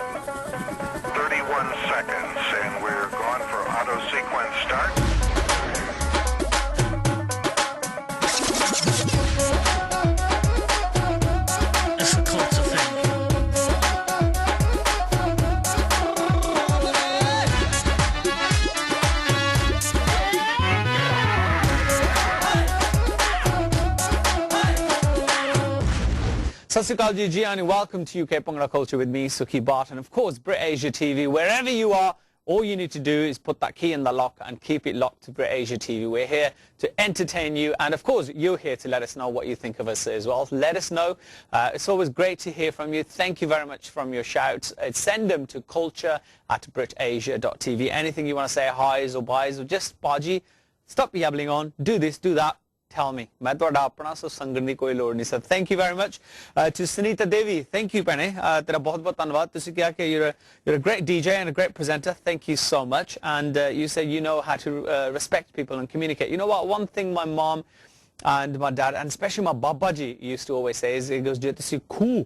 31 seconds, and we're going for auto sequence start. Sukhi ji, and welcome to UK Bhangra Culture with me, Sukhi, Bart, and of course Brit Asia TV. Wherever you are, all you need to do is put that key in the lock and keep it locked to Brit Asia TV. We're here to entertain you, and of course you're here to let us know what you think of us as well. Let us know. It's always great to hear from you. Thank you very much from your shouts. Send them to culture@britasia.tv. Anything you want to say, hi's or by's, or just Baji, stop yabbling on, do this, do that. Tell me. मैं तो अपना सो संगन दी कोई लोड़ नहीं sir. Thank you very much to Sunita Devi. Thank you Penny. तेरा बहुत बहुत धन्यवाद. तुसी क्या कि you're a great DJ and a great presenter. Thank you so much. And you said you know how to respect people and communicate. You know what? One thing my mom and my dad and especially my Babaji used to always say is, he goes, ਜੇ ਤੁਸੀਂ ਖੂਹ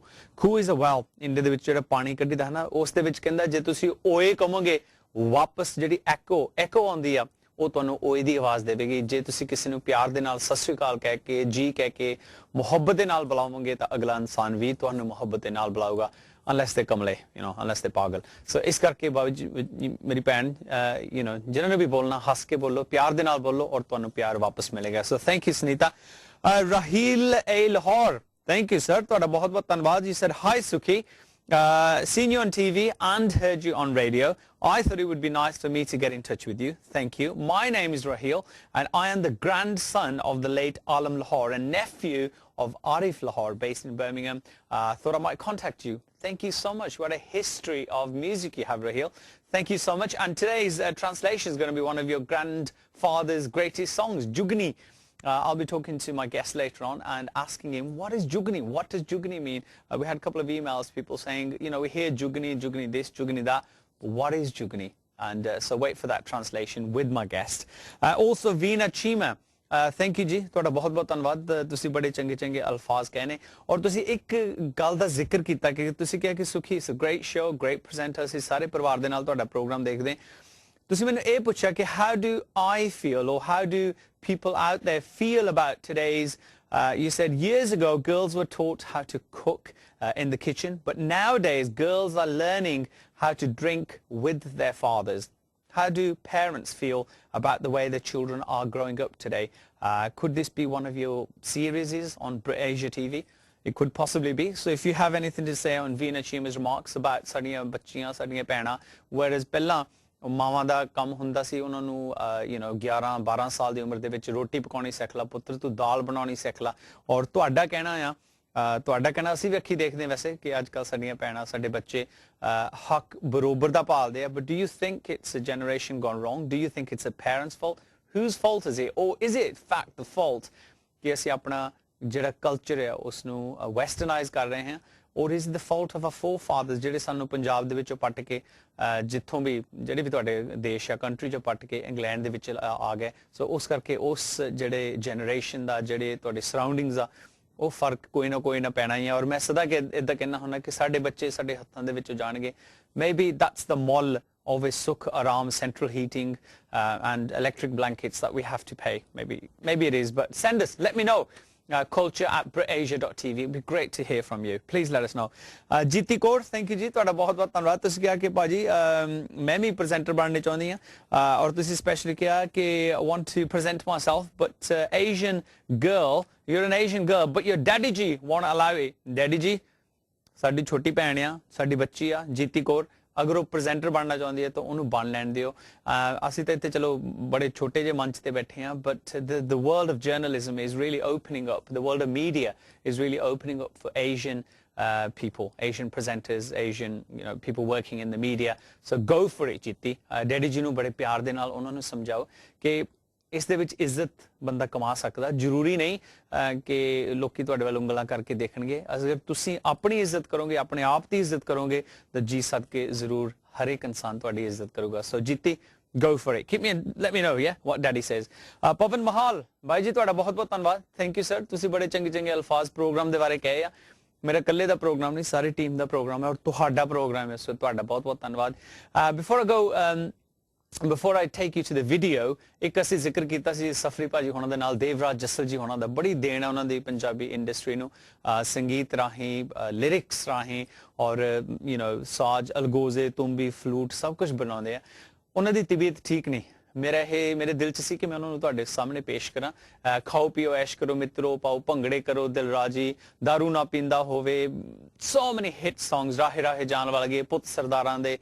is a well. India ਦੇ ਵਿੱਚ ਜਿਹੜਾ ਪਾਣੀ ਕੱਢੀਦਾ ਹੈ ਨਾ, ਉਸ ਦੇ ਵਿੱਚ ਕਹਿੰਦਾ ਜੇ ਤੁਸੀਂ ਓਏ ਕਹੋਗੇ ਵਾਪਸ ਜਿਹੜੀ ਐਕੋ ਆਉਂਦੀ ਆ ਉਹ ਤੁਹਾਨੂੰ ਓਏ ਦੀ ਆਵਾਜ਼ ਦੇਵੇਗੀ. ਜੇ ਤੁਸੀਂ ਕਿਸੇ ਨੂੰ ਪਿਆਰ ਦੇ ਨਾਲ ਸਤਿ ਸ੍ਰੀ ਅਕਾਲ ਕਹਿ ਕੇ ਜੀ ਕਹਿ ਕੇ ਮੁਹੱਬਤ ਦੇ ਨਾਲ ਬੁਲਾਵੋਗੇ ਤਾਂ ਅਗਲਾ ਇਨਸਾਨ ਵੀ ਤੁਹਾਨੂੰ ਮੁਹੱਬਤ ਦੇ ਨਾਲ ਬੁਲਾਊਗਾ, unless they ਕਮਲੇ, unless they ਪਾਗਲ. ਸੋ ਇਸ ਕਰਕੇ ਮੇਰੀ ਭੈਣ ਜਿਹਨਾਂ ਨੇ ਵੀ ਬੋਲਣਾ ਹੱਸ ਕੇ ਬੋਲੋ, ਪਿਆਰ ਦੇ ਨਾਲ ਬੋਲੋ ਔਰ ਤੁਹਾਨੂੰ ਪਿਆਰ ਵਾਪਸ ਮਿਲੇਗਾ. So thank you Sunita. Raheel ਏ ਲਾਹੌਰ, ਥੈਂਕ ਯੂ ਸਰ, ਤੁਹਾਡਾ ਬਹੁਤ ਬਹੁਤ ਧੰਨਵਾਦ. You said hi Sukhi. Seen you on TV and heard you on radio. I thought it would be nice for me to get in touch with you. Thank you. My name is Raheel and I am the grandson of the late Alam Lahore and nephew of Arif Lahore based in Birmingham. Thought I might contact you. Thank you so much. What a history of music you have, Raheel. Thank you so much. And today's translation is going to be one of your grandfather's greatest songs, Jugni. I'll be talking to my guest later on and asking him, what is Jugni? What does Jugni mean? We had a couple of emails, people saying, we hear Jugni this, Jugni that. What is Jugni? And so wait for that translation with my guest. Also, Veena Chima. Thank you ji, ਤੁਹਾਡਾ ਬਹੁਤ ਬਹੁਤ ਧੰਨਵਾਦ. ਤੁਸੀਂ ਬੜੇ ਚੰਗੇ ਚੰਗੇ ਅਲਫਾਜ਼ ਕਹਨੇ ਔਰ ਤੁਸੀਂ ਇੱਕ ਗੱਲ ਦਾ ਜ਼ਿਕਰ ਕੀਤਾ ਕਿ ਤੁਸੀਂ ਕਿਹਾ ਕਿ ਸੁਖੀ is a great show, great presenter. ਅਸੀਂ ਸਾਰੇ ਪਰਿਵਾਰ ਦੇ ਨਾਲ ਤੁਹਾਡਾ ਪ੍ਰੋਗਰਾਮ ਦੇਖਦੇ. ਤੁਸੀਂ ਮੈਨੂੰ ਇਹ ਪੁੱਛਿਆ ਕਿ how do I feel or how do people out there feel about today's you said years ago girls were taught how to cook in the kitchen, but nowadays girls are learning how to drink with their fathers. How do parents feel about the way their children are growing up today? Could this be one of your series on Brit Asia TV? It could possibly be. So if you have anything to say on Veena Chima's remarks about ਸਾਡੀਆਂ ਬੱਚੀਆਂ ਸਾਡੀਆਂ ਭੈਣਾਂ, whereas ਪਹਿਲਾਂ ਮਾਵਾਂ ਦਾ ਕੰਮ ਹੁੰਦਾ ਸੀ ਉਹਨਾਂ ਨੂੰ 11-12 ਸਾਲ ਦੀ ਉਮਰ ਦੇ ਵਿੱਚ ਰੋਟੀ ਪਕਾਉਣੀ ਸਿੱਖ ਲਾ ਪੁੱਤਰ, ਤੂੰ ਦਾਲ ਬਣਾਉਣੀ ਸਿੱਖ ਲਾ. ਔਰ ਤੁਹਾਡਾ ਕਹਿਣਾ ਅਸੀਂ ਵੀ ਅੱਖੀ ਦੇਖਦੇ ਵੈਸੇ ਕਿ ਅੱਜ ਕੱਲ ਸਾਡੀਆਂ ਭੈਣਾਂ ਸਾਡੇ ਬੱਚੇ ਹੱਕ ਬਰੋਬਰ ਦਾ ਪਾਲਦੇ ਆ. But do you think it's a generation gone wrong? Do you think it's a parent's fault? Whose fault is it? Or is it in fact the fault ਕਿ ਅਸੀਂ ਆਪਣਾ ਜਿਹੜਾ ਕਲਚਰ ਹੈ ਉਸ ਨੂੰ ਵੈਸਟਰਨਾਈਜ਼ ਕਰ ਰਹੇ ਹਾਂ? Or is it the fault of our forefathers ਜਿਹੜੇ ਸਾਨੂੰ ਪੰਜਾਬ ਦੇ ਵਿੱਚੋਂ ਪੱਟ ਕੇ ਜਿੱਥੋਂ ਵੀ ਜਿਹੜੇ ਵੀ ਤੁਹਾਡੇ ਦੇਸ਼ ਆ ਕੰਟਰੀ ਚੋਂ ਪੱਟ ਕੇ ਇੰਗਲੈਂਡ ਦੇ ਵਿੱਚ ਆ ਗਏ? ਸੋ ਉਸ ਕਰਕੇ ਉਸ ਜਿਹੜੇ ਜਨਰੇਸ਼ਨ ਦਾ ਜਿਹੜੇ ਤੁਹਾਡੇ ਸਰਾਊਂਡਿੰਗਸ ਆ ਉਹ ਫਰਕ ਕੋਈ ਨਾ ਪੈਣਾ ਹੀ ਆ. ਔਰ ਮੈਂ ਸਦਾ ਕਿ ਇਦਾਂ ਕਹਿਣਾ ਹੁੰਦਾ ਕਿ ਸਾਡੇ ਬੱਚੇ ਸਾਡੇ ਹੱਥਾਂ ਦੇ ਵਿੱਚੋਂ ਜਾਣਗੇ. Maybe that's the mull of a Sukh Aram central heating and electric blankets that we have to pay. Maybe it is, but send us, let me know. culture@britasia.tv. It'd be great to hear from you. Please let us know. Jiti Kaur, thank you ji, ਤੁਹਾਡਾ ਬਹੁਤ ਬਹੁਤ ਧੰਨਵਾਦ. ਤੁਸੀਂ ਕਿਹਾ ਕਿ ਭਾਜੀ ਮੈਂ ਵੀ presenter ਬਣਨਾ ਚਾਹੁੰਦੀ ਹਾਂ ਔਰ ਤੁਸੀਂ ਸਪੈਸ਼ਲੀ ਕਿਹਾ ਕਿ I want to present myself but Asian girl, you're an Asian girl but your daddy ji won't allow it. Daddy ji ਸਾਡੀ ਛੋਟੀ ਭੈਣ ਆ, ਸਾਡੀ ਬੱਚੀ ਆ ਜੀਤੀ ਕੌਰ, ਅਗਰ ਉਹ ਪ੍ਰੈਜ਼ੈਂਟਰ ਬਣਨਾ ਚਾਹੁੰਦੀ ਹੈ ਤਾਂ ਉਹਨੂੰ ਬਣ ਲੈਣ ਦਿਓ. ਅਸੀਂ ਤਾਂ ਇੱਥੇ ਚਲੋ ਬੜੇ ਛੋਟੇ ਜਿਹੇ ਮੰਚ ਤੇ ਬੈਠੇ ਹਾਂ, but the world of journalism is really opening up. The world of media is really opening up for Asian people, Asian presenters, Asian people working in the media. So go for it, Jiti. Daddy ji ਨੂੰ ਬੜੇ ਪਿਆਰ ਦੇ ਨਾਲ ਉਹਨਾਂ ਨੂੰ ਸਮਝਾਓ ਕਿ ਇਸ ਦੇ ਵਿੱਚ ਇੱਜ਼ਤ ਬੰਦਾ ਕਮਾ ਸਕਦਾ. ਜ਼ਰੂਰੀ ਨਹੀਂ ਕਿ ਲੋਕੀ ਤੁਹਾਡੇ ਵੱਲ ਉਂਗਲਾਂ ਕਰਕੇ ਦੇਖਣਗੇ. ਅਗਰ ਤੁਸੀਂ ਆਪਣੀ ਇੱਜ਼ਤ ਕਰੋਗੇ, ਆਪਣੇ ਆਪ ਦੀ ਇੱਜ਼ਤ ਕਰੋਗੇ ਤਾਂ ਜੀ ਸਦਕੇ ਜ਼ਰੂਰ ਹਰ ਇੱਕ ਇਨਸਾਨ ਤੁਹਾਡੀ ਇੱਜ਼ਤ ਕਰੂਗਾ. ਸੋ Jeeti, go for it. Let me know, yeah, what daddy says. Pavan Mahal, bhai ji, ਤੁਹਾਡਾ ਬਹੁਤ ਬਹੁਤ ਧੰਨਵਾਦ. Thank you sir. ਤੁਸੀਂ ਬੜੇ ਚੰਗੇ ਚੰਗੇ ਅਲਫਾਜ਼ ਪ੍ਰੋਗਰਾਮ ਦੇ ਬਾਰੇ ਕਹੇ ਆ. मेरा कल्ले दा प्रोग्राम नहीं, सारी टीम दा प्रोग्राम है और तुहाडा प्रोग्राम है, सो तुहाडा बहुत-बहुत धन्यवाद. Before I go, before I take you to the video, एक ਅਸੀਂ ਜ਼ਿਕਰ ਕੀਤਾ ਸੀ ਸਫਰੀ ਭਾਜੀ ਹੋਣਾ ਦੇ ਨਾਲ, ਦੇਵਰਾਜ ਜੱਸਲ ਜੀ ਹੋਣਾ ਦਾ ਬੜੀ ਦੇਣ ਹੈ ਉਹਨਾਂ ਦੀ ਪੰਜਾਬੀ ਇੰਡਸਟਰੀ ਨੂੰ, ਸੰਗੀਤ ਰਾਹੀਂ, ਲਿਰਿਕਸ ਰਾਹੀਂ ਔਰ ਸਾਜ਼, ਅਲਗੋਜ਼ੇ, ਤੁੰਬੀ, ਫਲੂਟ ਸਭ ਕੁਝ ਬਣਾਉਂਦੇ ਆ. ਉਹਨਾਂ ਦੀ ਤਬੀਅਤ ਠੀਕ ਨਹੀਂ. ਮੇਰੇ ਦਿਲ 'ਚ ਸੀ ਕਿ ਮੈਂ ਉਹਨਾਂ ਨੂੰ ਤੁਹਾਡੇ ਸਾਹਮਣੇ ਪੇਸ਼ ਕਰਾਂ. ਖਾਓ ਪੀਓ ਐਸ਼ ਕਰੋ ਮਿੱਤਰੋ, ਪਾਓ ਭੰਗੜੇ ਕਰੋ ਦਿਲ ਰਾਜੀ, ਦਾਰੂ ਨਾ ਪੀਂਦਾ ਹੋਵੇ, so many hit songs, ਰਾਹੇ ਰਾਹੇ ਜਾਣ ਵਾਲੇ, ਪੁੱਤ ਸਰਦਾਰਾਂ ਦੇ,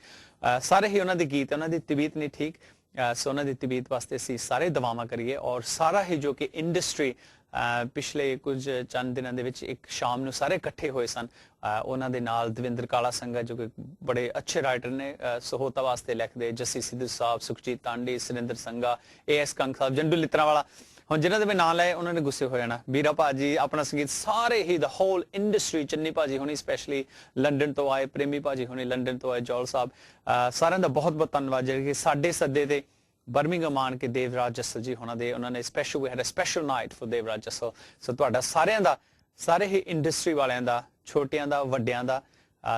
ਸਾਰੇ ਹੀ ਉਹਨਾਂ ਦੇ ਗੀਤ. ਉਹਨਾਂ ਦੀ ਤਬੀਅਤ ਨਹੀਂ ਠੀਕ, ਸੋ ਉਹਨਾਂ ਦੀ ਤਬੀਅਤ ਵਾਸਤੇ ਅਸੀਂ ਸਾਰੇ ਦੁਆਵਾਂ ਕਰੀਏ. ਔਰ ਸਾਰਾ ਹੀ ਜੋ ਕਿ ਇੰਡਸਟਰੀ ਪਿਛਲੇ ਕੁਝ ਚੰਦ ਦਿਨਾਂ ਦੇ ਵਿੱਚ ਇੱਕ ਸ਼ਾਮ ਨੂੰ ਸਾਰੇ ਇਕੱਠੇ ਹੋਏ ਸਨ. ਉਹਨਾਂ ਦੇ ਨਾਲ ਦਵਿੰਦਰ ਕਾਲਾ ਸੰਘਾ ਜੋ ਕਿ ਬੜੇ ਅੱਛੇ ਰਾਈਟਰ ਨੇ, ਸਹੋਤਾ ਵਾਸਤੇ ਲਿਖਦੇ, ਜੱਸੀ ਸਿੱਧੂ ਸਾਹਿਬ, ਸੁਖਜੀਤ ਤਾਂਡੀ, ਸੁਰਿੰਦਰ ਸੰਘਾ, AS ਕੰਗ ਸਾਹਿਬ, ਜੰਡੂ ਲਿੱਤਰਾਂ ਵਾਲਾ, ਹੁਣ ਜਿਨ੍ਹਾਂ ਦੇ ਮੈਂ ਨਾਂ ਲਏ ਉਹਨਾਂ ਨੇ ਗੁੱਸੇ ਹੋ ਜਾਣਾ, ਵੀਰਾ ਭਾਜੀ, ਆਪਣਾ ਸੰਗੀਤ, ਸਾਰੇ ਹੀ ਦ ਹੋਲ ਇੰਡਸਟਰੀ, ਚੰਨੀ ਭਾਜੀ ਹੋਣੀ ਸਪੈਸ਼ਲੀ ਲੰਡਨ ਤੋਂ ਆਏ, ਪ੍ਰੇਮੀ ਭਾਜੀ ਹੋਣੀ ਲੰਡਨ ਤੋਂ ਆਏ, ਜੌਲ ਸਾਹਿਬ, ਸਾਰਿਆਂ ਦਾ ਬਹੁਤ ਬਹੁਤ ਧੰਨਵਾਦ ਜਿਹੜੇ ਕਿ ਸਾਡੇ ਸੱਦੇ ਤੇ ਬਰਮਿੰਘਮ ਆਣ ਕੇ ਦੇਵਰਾਜ ਜੱਸਲ ਜੀ ਹੋਣਾ ਦੇ, ਉਹਨਾਂ ਨੇ special, we had a special night for Devraj Jassal. So ਤੁਹਾਡਾ ਸਾਰਿਆਂ ਦਾ, ਸਾਰੇ ਹੀ ਇੰਡਸਟਰੀ ਵਾਲਿਆਂ ਦਾ, ਛੋਟਿਆਂ ਦਾ, ਵੱਡਿਆਂ ਦਾ,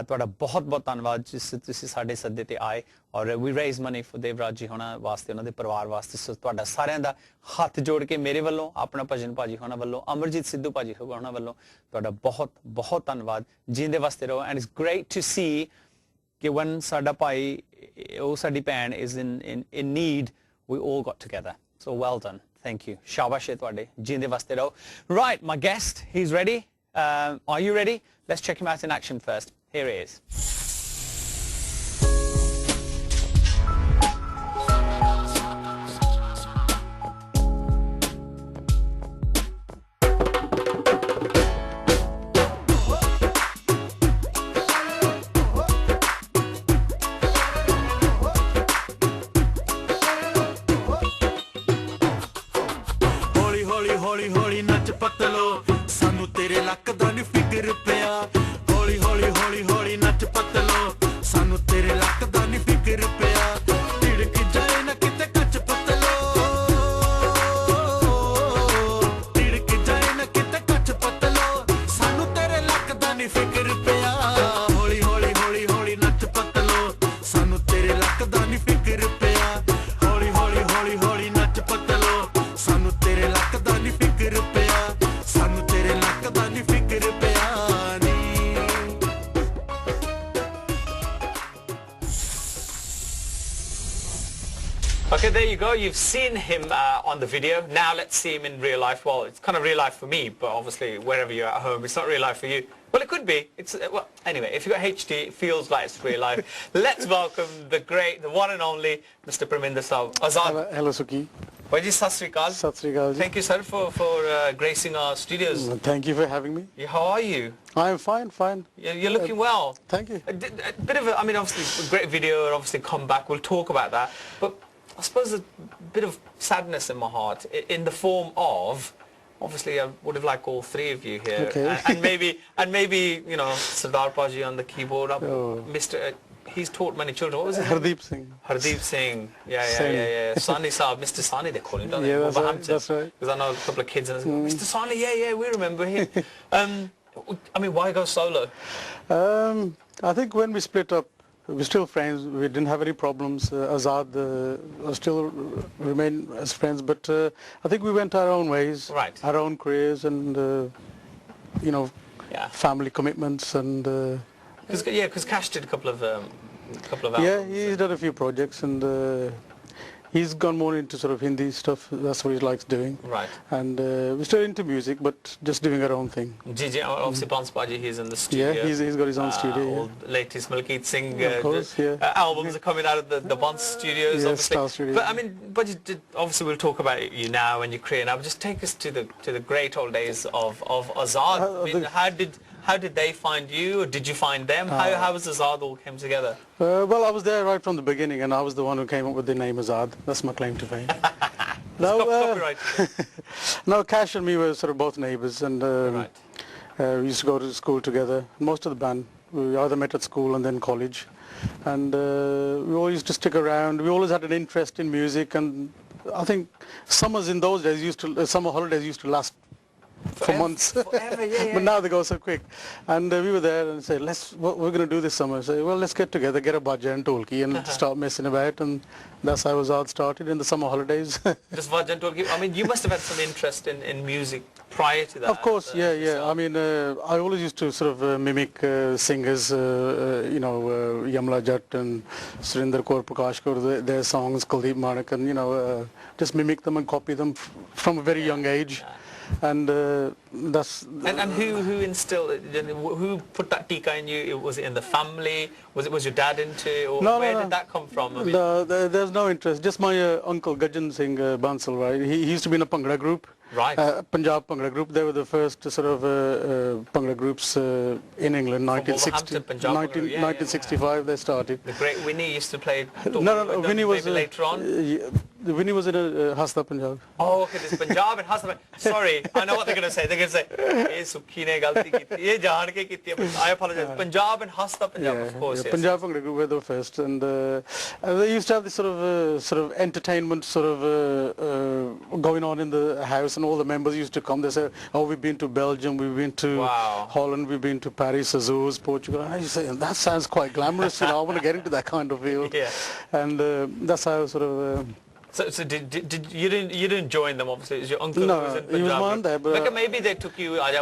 ਤੁਹਾਡਾ ਬਹੁਤ ਬਹੁਤ ਧੰਨਵਾਦ ਜਿਸ ਤੁਸੀਂ ਸਾਡੇ ਸੱਦੇ ਤੇ ਆਏ. ਔਰ ਵੀ ਰੇਜ਼ ਮਨੀ ਫॉर ਦੇਵਰਾਜ ਜੀ ਹੋਣਾ ਵਾਸਤੇ, ਉਹਨਾਂ ਦੇ ਪਰਿਵਾਰ ਵਾਸਤੇ. ਸੋ ਤੁਹਾਡਾ ਸਾਰਿਆਂ ਦਾ ਹੱਥ ਜੋੜ ਕੇ ਮੇਰੇ ਵੱਲੋਂ, ਆਪਣਾ ਭਜਨ ਭਾਜੀ ਹੋਣਾ ਵੱਲੋਂ, ਅਮਰਜੀਤ ਸਿੱਧੂ ਭਾਜੀ ਹੋਣਾ ਵੱਲੋਂ ਤੁਹਾਡਾ ਬਹੁਤ ਬਹੁਤ ਧੰਨਵਾਦ. ਜੀਂਦੇ ਵਾਸਤੇ ਰਹੋ. And it's great to see ਕਿ when ਸਾਡਾ ਭਾਈ, ਉਹ ਸਾਡੀ ਭੈਣ is in need, we all got together. So well done. Thank you. Shabash hai ਤੁਹਾਡੇ, ਜੀਂਦੇ ਵਾਸਤੇ ਰਹੋ. Right, my guest, he's ready. Are you ready? Let's check him out in action first. Here he is. ਹੌਲੀ ਹੌਲੀ ਨੱਚ ਪਤਲੋ, ਸਾਨੂੰ ਤੇਰੇ ਲੱਕ ਦਾ ਨੀ ਫਿਕਰ ਪਿਆ. ਹੌਲੀ ਹੌਲੀ ਹੌਲੀ ਹੌਲੀ ਨੱਚ ਪਤਲੋ, ਸਾਨੂੰ ਤੇਰੇ ਲੱਕ ਦਾ ਨੀ ਫਿਕਰ ਪਿਆ. ਢਿੜਕ ਜਾਏ ਨਾ ਕਿਤੇ ਕੱਚ ਪਤਲੋ, ਢਿੜਕ ਜਾਏ ਨਾ ਕਿਤੇ ਕੱਚ ਪਤਲੋ, ਸਾਨੂੰ ਤੇਰੇ ਲੱਕ ਦਾ ਨੀ ਫਿਕਰ ਪਿਆ. ਹੌਲੀ ਹੌਲੀ ਹੌਲੀ ਹੌਲੀ ਨੱਚ ਪਤਲੋ, ਸਾਨੂੰ ਤੇਰੇ ਲੱਕ ਦਾ ਨੀ ਫਿਕਰ ਪਿਆ. ਹੌਲੀ ਹੌਲੀ ਹੌਲੀ ਹੌਲੀ ਨੱਚ ਪਤਲੋ, ਸਾਨੂੰ ਤੇਰੇ ਲੱਕ ਦਾ ਨੀ ਫਿਕਰ ਪਿਆ. ਸਾਨੂੰ ਤੇਰੇ ਲੱਕ ਦਾ ਨੀ ਫਿਕਰ ਪਿਆ ਨੀ. Okay, there you go. You've seen him on the video. Now let's see him in real life. Well, it's kind of real life for me, but obviously wherever you're at home, it's not real life for you. Well, it could be. It's well, anyway, if you've got HD, it feels like it's real life. Let's welcome the great, the one and only Mr. Parminder Azaad. Hello, Sukhi. Well, ji, Sat Sri Akal. Sat Sri Akal. Thank you, sir, for gracing our studios. Thank you for having me. Yeah, how are you? I'm fine, fine. You're looking well. Thank you. A bit of, I mean, obviously, a great video, and obviously come back. We'll talk about that. But I suppose a bit of sadness in my heart, in the form of, obviously, I would have liked all three of you here, Okay. and maybe Sardar Paji on the keyboard. Oh. Mr. He's taught many children. What was it? Hardeep Singh. Hardeep Singh. Yeah. Sani Saab, Mr. Sani, they call him, don't they? Yeah, that's right. Wolverhampton. That's right. Because I know a couple of kids, and Mr. Sani, yeah, we remember him. I mean, why go solo? I think when we split up, we're still friends. We didn't have any problems. Azaad still remain as friends, but I think we went our own ways, Right. our own careers, and Yeah. family commitments, and Because Cash did a couple of albums. yeah, he's done a few projects, and he's gone more into sort of Hindi stuff. That's what he likes doing. Right. And we're still into music, but just doing our own thing. Gigi, obviously, Bans Paji, he's in the studio. Yeah, he's got his own studio. All the latest Malkeet Singh Of course, yeah. albums are coming out of the Bans studios, Yes, obviously. Star Studio. But I mean, obviously we'll talk about you now and your career now. But just take us to the great old days of Azaad. I mean, how did they find you, or did you find them? How was Azaad all came together? Well, I was there right from the beginning, and I was the one who came up with the name Azaad. That's my claim to fame. Copyright. No, Cash and me were sort of both neighbours, and Right. we used to go to school together. Most of the band, we either met at school and then college, and we all used to stick around. We always had an interest in music, and I think summers in those days summer holidays used to last for months. Forever, yeah. But now they go so quick. And we were there and said, what we're going to do this summer. So, well, let's get together, get a budget and Tolki and start messing about. And that's how Azaad started in the summer holidays. Just Vajan Tolki. I mean, you must have had some interest in music prior to that. Of course, yeah. I mean, I always used to sort of mimic singers, Yamla Jatt and Surinder Kaur Prakash Kaur, their songs, Kuldeep Manik, and, just mimic them and copy them from a very young age. And that's... And who instilled, who put that tika in you? Was it in the family? Was your dad into it? Or where did that come from? I mean, there's no interest. Just my uncle Gajan Singh Bansal, right? He used to be in a Bhangra group. Right. Punjab Bhangra group. They were the first sort of Bhangra groups in England. 1965 they started. The great Winnie used to play. No, Winnie was later on. Winnie was in Hasta Punjab. Oh, okay, this Punjab and Hasta. Sorry, I know what they're going to say. They're going to say, "Ye Sukhi ne galti ki. Ye jaan ke ki. I apologize. Punjab and Hasta Punjab, of course. Yeah, yes. Punjab Bhangra group were the first, and they used to have this sort of entertainment going on in the house, and all the members used to come. They say, "Oh, we've been to Belgium, we've been to Holland, we've been to Paris, Azores, Portugal." And I used to say, that sounds quite glamorous. I want to get into that kind of field. Yeah. And that's how sort of. So did you didn't join them, obviously? It was your uncle who was in Punjab. He was one there, but like maybe they took you. I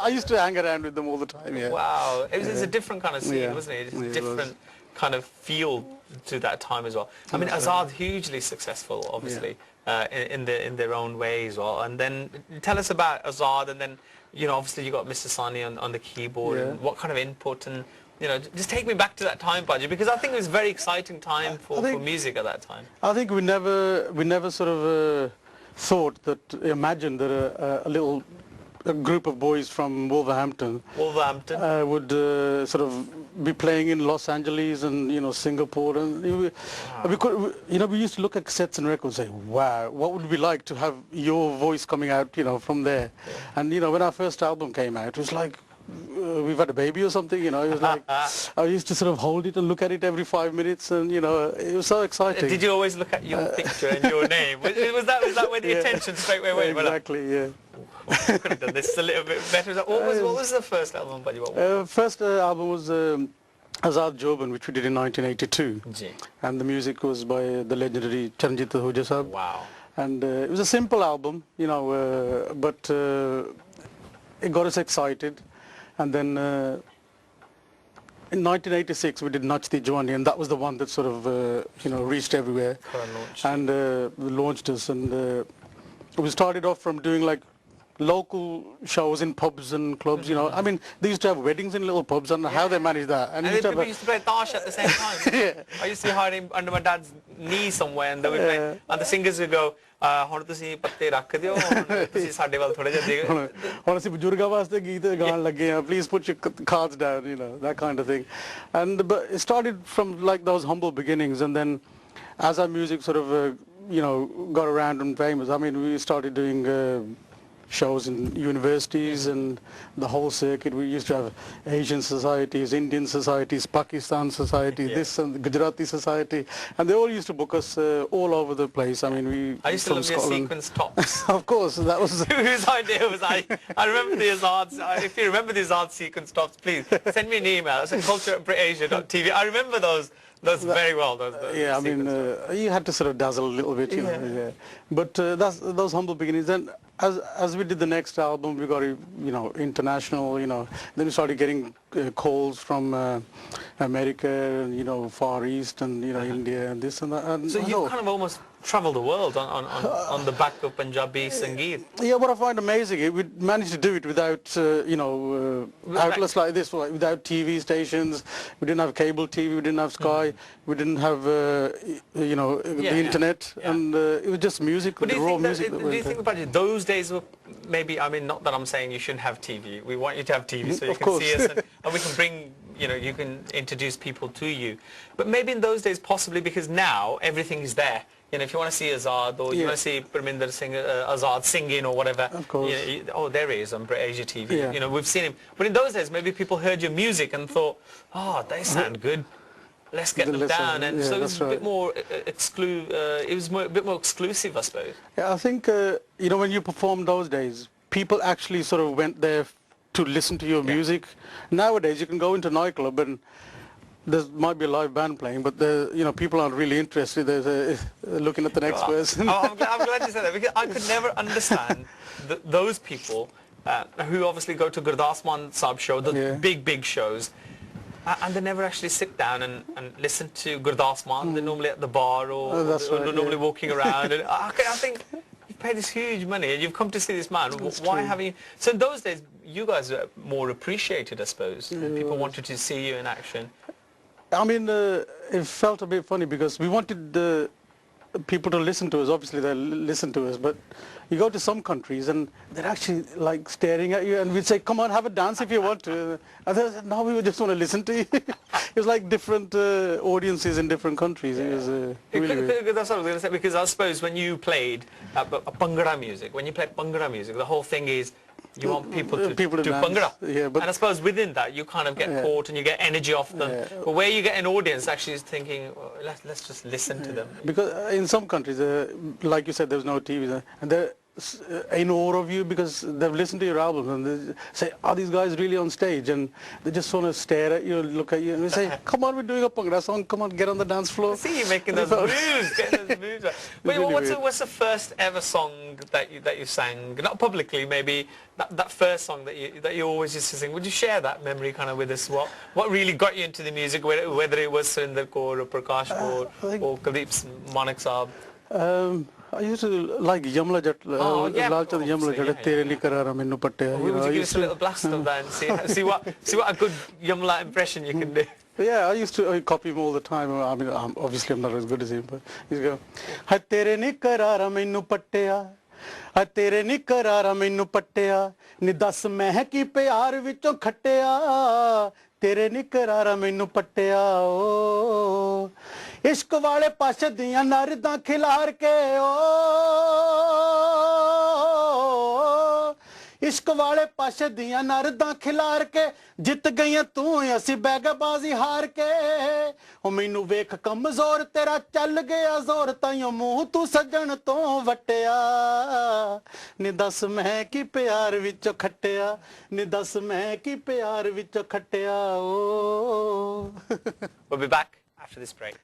used to hang around with them all the time. Yeah. Wow, it was a different kind of scene, wasn't it? It's a different kind of feel to that time as well. I mean, Azaad hugely successful, obviously, in their own way as well. And then tell us about Azaad, and then obviously you got Mr. Sani on the keyboard. And what kind of input and just take me back to that time, Baji, because I think it was a very exciting time for music at that time. I think we never sort of imagined that a group of boys from Wolverhampton would sort of be playing in Los Angeles and Singapore, and we used to look at cassettes and records and say, wow, what would it be like to have your voice coming out from there? And when our first album came out, it was like we've had a baby or something, it was like I used to sort of hold it and look at it every 5 minutes, and it was so exciting. Did you always look at your picture and your name? Was that where the attention straight away went? Exactly, yeah. I could have done this a little bit better. What was the first album, Baji? First album was Azaad Joban, which we did in 1982, and the music was by the legendary Charanjit Ahuja Sahab. Wow. And it was a simple album, but it got us excited. And then in 1986 we did Nachti Jawani, and that was the one that sort of reached everywhere and launched us. And we started off from doing like local shows in pubs and clubs. I mean, they used to have weddings in little pubs. I don't know how they managed that. And people used to play Tash at the same time. I used to hide him under my dad's knee somewhere, and they would play, and the singers would go, ਹੁਣ ਤੁਸੀਂ ਪੱਤੇ ਰੱਖ ਦਿਓ, ਤੁਸੀਂ ਸਾਡੇ ਵੱਲ ਥੋੜਾ ਜਿਹਾ ਦੇਖੋ, ਹੁਣ ਅਸੀਂ ਬਜ਼ੁਰਗਾਂ ਵਾਸਤੇ ਗੀਤ ਗਾਣ ਲੱਗੇ ਆ, please put your cards down, that kind of thing. But it started from like those humble beginnings, and then as our music sort of got around and famous, I mean, we started doing shows in universities and the whole circuit. We used to have Asian societies, Indian societies, Pakistan society, this and Gujarati society, and they all used to book us all over the place. I mean, I used to love your sequence tops. Of course, that was whose idea was I remember the Azaad. If you remember the Azaad sequence tops, please send me an email. It's culture@britasia.tv. I remember those very well. I mean, you had to sort of dazzle a little bit, But those humble beginnings. Then, as we did the next album, we got international. Then we started getting calls from America and Far East and India and this and that. And so you kind of almost travel the world on the back of Punjabi Sangeet. Yeah, what I find amazing, we managed to do it without outlets like this, without TV stations. We didn't have cable TV, we didn't have Sky, we didn't have the internet, and it was just music, the raw music. Do you think about it? Those days were maybe, I mean, not that I'm saying you shouldn't have TV. We want you to have TV so you can see us, and we can bring, you can introduce people to you. But maybe in those days, possibly because now everything is there. If you want to see Azaad, or you want to see Parminder Azaad singing or whatever, of course. Oh, there he is on BritAsia TV. We've seen him. But in those days, maybe people heard your music and thought, oh, they sound good. Let's get them down. And so it was a bit more a bit more exclusive, I suppose. Yeah, I think when you perform those days, people actually sort of went there to listen to your music. Nowadays, you can go into a nightclub and there might be a live band playing, but people aren't really interested. They're looking at the next person. I'm glad you said that, because I could never understand those people who obviously go to Gurdas Mann Sahib show, the big shows, and they never actually sit down and listen to Gurdas Mann. They're normally at the bar or normally walking around. And I think you've paid this huge money and you've come to see this man. Why haven't you? So in those days, you guys were more appreciated, I suppose. People wanted to see you in action. I mean, it felt a bit funny because we wanted people to listen to us. Obviously, they listen to us, but you go to some countries and they're actually like staring at you, and we'd say, "Come on, have a dance if you want to." And they said, "No, we just want to listen to you." It was like different audiences in different countries. It was really weird. That's what I was going to say, because I suppose when you played Bhangra music, the whole thing is you want people to do Bhangra. Yeah, but and I suppose within that you kind of get caught and you get energy off them. But where you get an audience actually is thinking, oh, let's just listen to them. Because in some countries, like you said, there's no TV, and they're in awe of you because they've listened to your album and they say, "Are these guys really on stage?" And they just want to stare at you, look at you, and they say, "Come on, we're doing a Bhangra song. Come on, get on the dance floor." I see you making those moves, getting those moves. Wait, what's the first ever song that you sang? Not publicly, maybe that first song that you always used to sing. Would you share that memory kind of with us? What really got you into the music? Whether it was Surinder Kaur or Prakash Kaur or Kuldeep Manik Saab? I used to like Yamla Jat, Lalchand Yamla Jat, Tere Ni Karara Mainu Patteya. Would you give us a little blast of that and see what a good Yamla impression you can do? Yeah, I used to copy him all the time. I mean, obviously I'm not as good as him, but he's go, "Hai tere ni karara mainu patteya, hai tere ni karara mainu patteya, ni das meh ki pyar vichon khatteya, tere ni karara mainu patteya o, इश्क वाले पास दियां नारदां खिलार के ओ, इश्क वाले पास दियां नारदां खिलार के, जित गईयां तू असी बैगबाजी हार के, ओ मैनू वेख कमजोर तेरा चल गया जोर, ताइयों मुंह तू सजन तो वट्टिया, नी दस मैं की प्यार विच खट्टिया, नी दस मैं की प्यार विच खट्टिया ओ." We'll be back after this break.